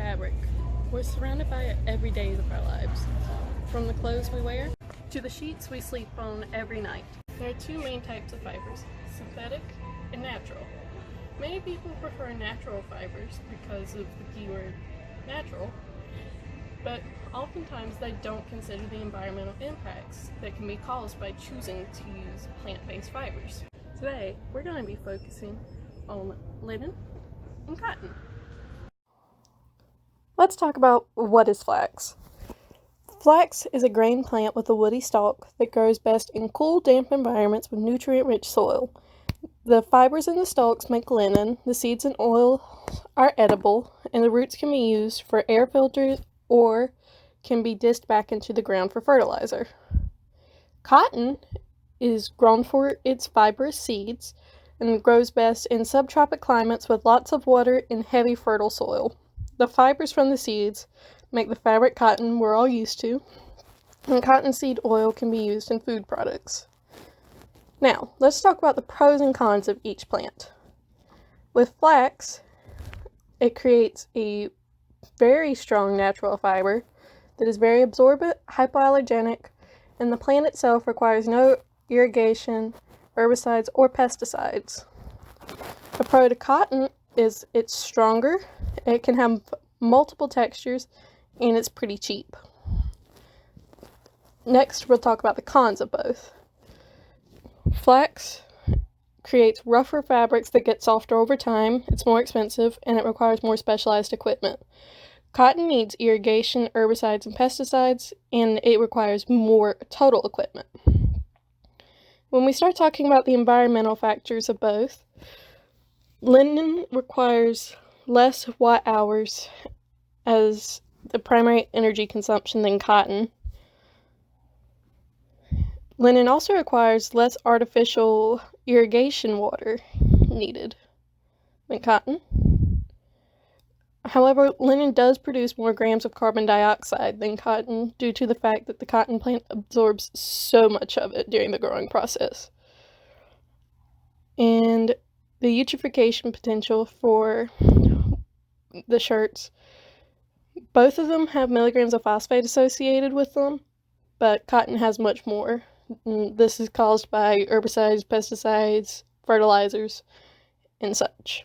fabric. We're surrounded by it every day of our lives, from the clothes we wear to the sheets we sleep on every night. There are two main types of fibers, synthetic and natural. Many people prefer natural fibers because of the keyword natural, but oftentimes they don't consider the environmental impacts that can be caused by choosing to use plant-based fibers. Today, we're going to be focusing on linen and cotton. Let's talk about what is flax. Flax is a grain plant with a woody stalk that grows best in cool, damp environments with nutrient-rich soil. The fibers in the stalks make linen, the seeds and oil are edible, and the roots can be used for air filters or can be dished back into the ground for fertilizer. Cotton is grown for its fibrous seeds and grows best in subtropic climates with lots of water and heavy fertile soil. The fibers from the seeds make the fabric cotton we're all used to, and cottonseed oil can be used in food products. Now, let's talk about the pros and cons of each plant. With flax, it creates a very strong natural fiber that is very absorbent, hypoallergenic, and the plant itself requires no irrigation, herbicides, or pesticides. A pro to cotton is it's stronger, it can have multiple textures, and it's pretty cheap. Next, we'll talk about the cons of both. Flax creates rougher fabrics that get softer over time, it's more expensive, and it requires more specialized equipment. Cotton needs irrigation, herbicides, and pesticides, and it requires more total equipment. When we start talking about the environmental factors of both, linen requires less watt hours as the primary energy consumption than cotton. Linen also requires less artificial irrigation water needed than cotton. However, linen does produce more grams of carbon dioxide than cotton due to the fact that the cotton plant absorbs so much of it during the growing process. And the eutrophication potential for the shirts, both of them have milligrams of phosphate associated with them, but cotton has much more. This is caused by herbicides, pesticides, fertilizers, and such.